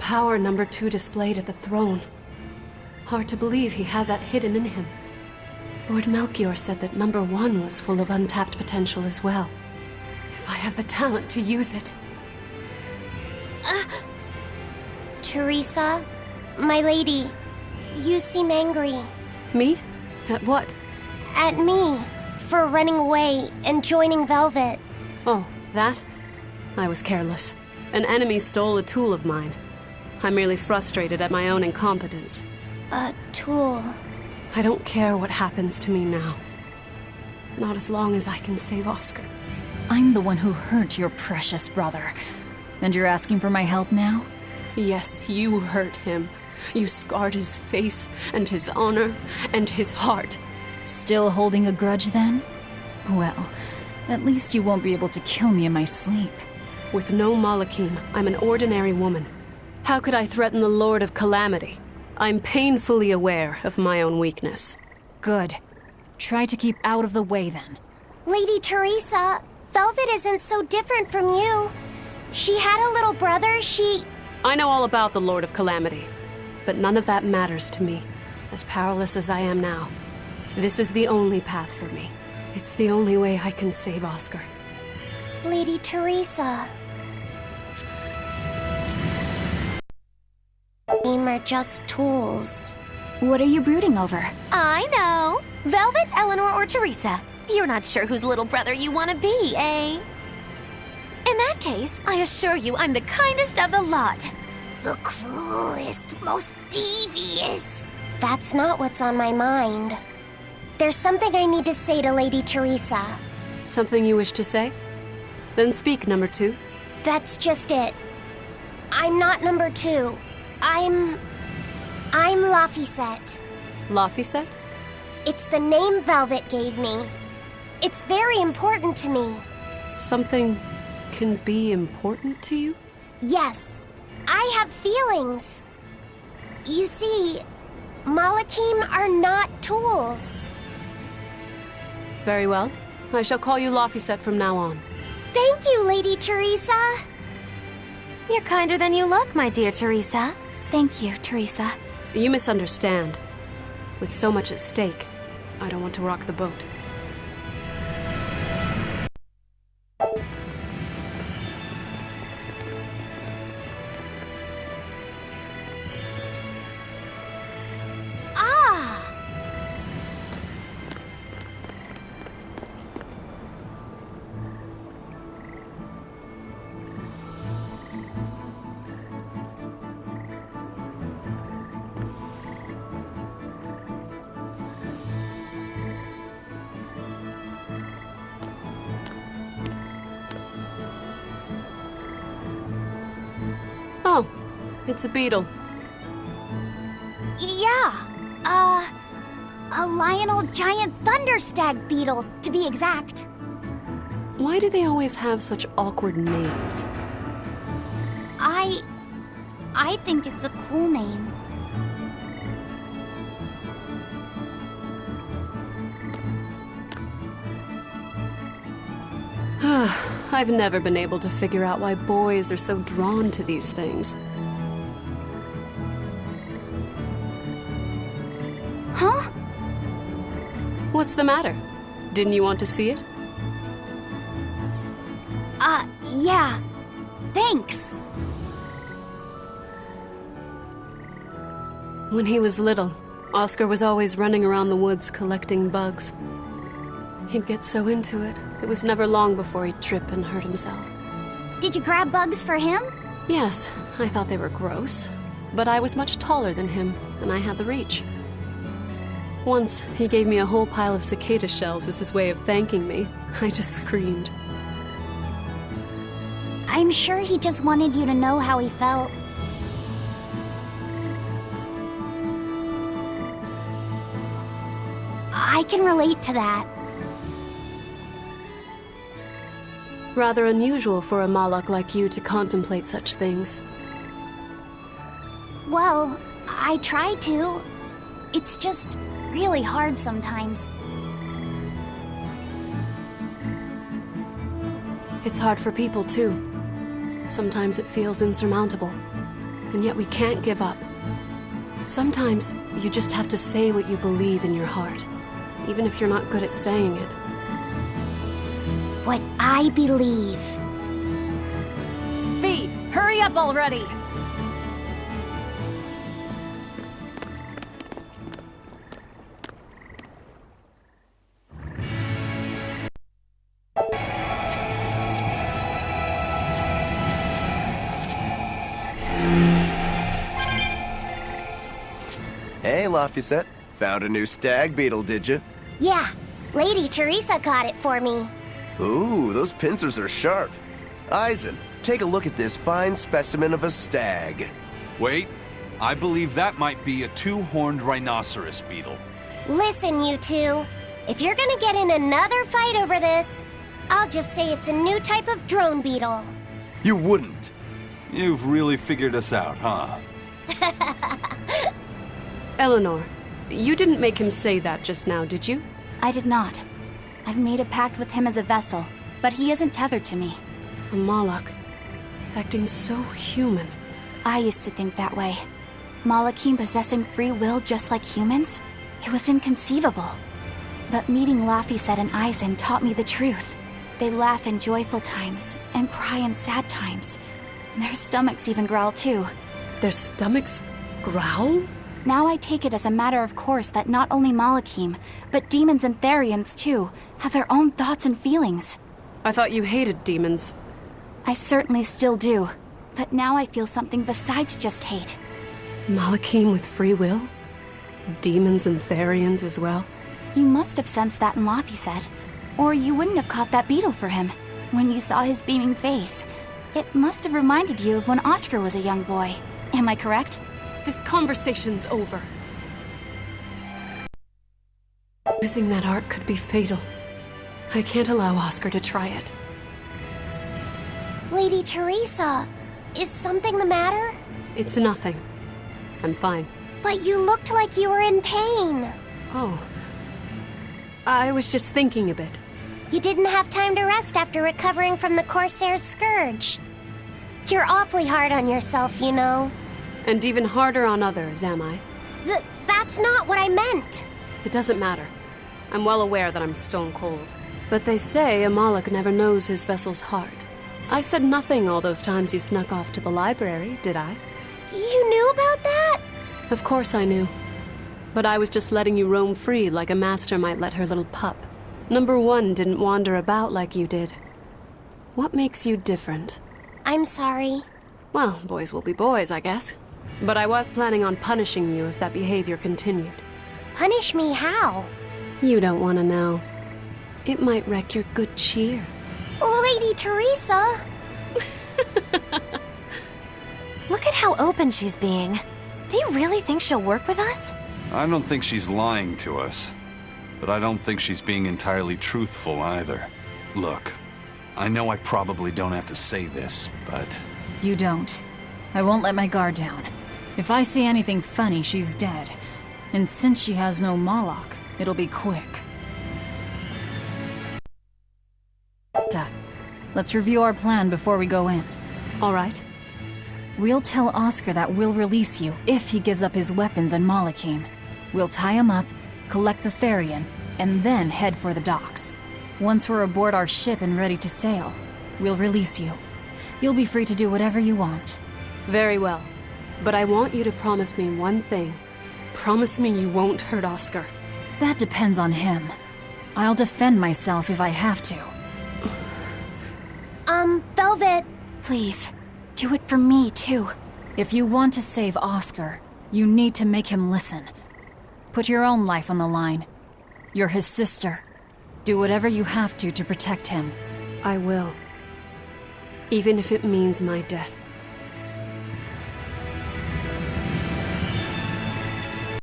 power number 2 displayed at the throne. Hard to believe he had that hidden in him. Lord Melchior said that number 1 was full of untapped potential as well. If I have the talent to use it. Teresa, my lady, you seem angry. Me? At what? At me, for running away and joining Velvet. Oh, that? I was careless. An enemy stole a tool of mine. I'm merely frustrated at my own incompetence. A tool. I don't care what happens to me now. Not as long as I can save Oscar. I'm the one who hurt your precious brother. And you're asking for my help now? Yes, you hurt him. You scarred his face, and his honor, and his heart. Still holding a grudge then? Well, at least you won't be able to kill me in my sleep. With no Malachim, I'm an ordinary woman. How could I threaten the Lord of Calamity? I'm painfully aware of my own weakness. Good. Try to keep out of the way then. Lady Teresa, Velvet isn't so different from you. She had a little brother, I know all about the Lord of Calamity, but none of that matters to me. As powerless as I am now, this is the only path for me. It's the only way I can save Oscar. Lady Teresa. Them are just tools. What are you brooding over? I know. Velvet, Eleanor, or Teresa. You're not sure whose little brother you want to be, eh? In that case, I assure you I'm the kindest of the lot. The cruelest, most devious. That's not what's on my mind. There's something I need to say to Lady Teresa. Something you wish to say? Then speak, number 2. That's just it. I'm not number 2. I'm Laphicet. Laphicet? It's the name Velvet gave me. It's very important to me. Something can be important to you? Yes, I have feelings. You see, Malachim are not tools. Very well. I shall call you Laphicet from now on. Thank you, Lady Teresa. You're kinder than you look, my dear Teresa. Thank you, Teresa. You misunderstand. With so much at stake, I don't want to rock the boat. Oh, it's a beetle. Yeah. A Lionel giant thunderstag beetle, to be exact. Why do they always have such awkward names? I think it's a cool name. I've never been able to figure out why boys are so drawn to these things. Huh? What's the matter? Didn't you want to see it? Yeah. Thanks. When he was little, Oscar was always running around the woods collecting bugs. He'd get so into it, it was never long before he'd trip and hurt himself. Did you grab bugs for him? Yes, I thought they were gross, but I was much taller than him, and I had the reach. Once, he gave me a whole pile of cicada shells as his way of thanking me. I just screamed. I'm sure he just wanted you to know how he felt. I can relate to that. Rather unusual for a Malak like you to contemplate such things. Well, I try to. It's just really hard sometimes. It's hard for people, too. Sometimes it feels insurmountable. And yet we can't give up. Sometimes you just have to say what you believe in your heart, even if you're not good at saying it. What I believe. Fee, hurry up already! Hey, Lafayette. Found a new stag beetle, did you? Yeah, Lady Teresa caught it for me. Ooh, those pincers are sharp. Eisen, take a look at this fine specimen of a stag. Wait, I believe that might be a two-horned rhinoceros beetle. Listen, you two. If you're gonna get in another fight over this, I'll just say it's a new type of drone beetle. You wouldn't. You've really figured us out, huh? Eleanor, you didn't make him say that just now, did you? I did not. I've made a pact with him as a vessel, but he isn't tethered to me. A Moloch, acting so human. I used to think that way. Malachim possessing free will just like humans? It was inconceivable. But meeting Lafayette and Eisen taught me the truth. They laugh in joyful times and cry in sad times. Their stomachs even growl too. Their stomachs growl? Now I take it as a matter of course that not only Malachim, but demons and Therians too, have their own thoughts and feelings. I thought you hated demons. I certainly still do, but now I feel something besides just hate. Malachim with free will? Demons and Therians as well? You must have sensed that in Lafayette, or you wouldn't have caught that beetle for him. When you saw his beaming face, it must have reminded you of when Oscar was a young boy. Am I correct? This conversation's over. Using that art could be fatal. I can't allow Oscar to try it. Lady Teresa, is something the matter? It's nothing. I'm fine. But you looked like you were in pain. Oh. I was just thinking a bit. You didn't have time to rest after recovering from the Corsair's scourge. You're awfully hard on yourself, you know. And even harder on others, am I? That's not what I meant. It doesn't matter. I'm well aware that I'm stone cold. But they say a Moloch never knows his vessel's heart. I said nothing all those times you snuck off to the library, did I? You knew about that? Of course I knew. But I was just letting you roam free like a master might let her little pup. Number one didn't wander about like you did. What makes you different? I'm sorry. Well, boys will be boys, I guess. But I was planning on punishing you if that behavior continued. Punish me how? You don't want to know. It might wreck your good cheer. Lady Teresa! Look at how open she's being. Do you really think she'll work with us? I don't think she's lying to us. But I don't think she's being entirely truthful either. Look, I know I probably don't have to say this, but... You don't. I won't let my guard down. If I see anything funny, she's dead. And since she has no Moloch, it'll be quick. Let's review our plan before we go in. All right. We'll tell Oscar that we'll release you if he gives up his weapons and Malachim. We'll tie him up, collect the Therian, and then head for the docks. Once we're aboard our ship and ready to sail, we'll release you. You'll be free to do whatever you want. Very well. But I want you to promise me one thing. Promise me you won't hurt Oscar. That depends on him. I'll defend myself if I have to. Velvet. Please, do it for me too. If you want to save Oscar, you need to make him listen. Put your own life on the line. You're his sister. Do whatever you have to protect him. I will. Even if it means my death.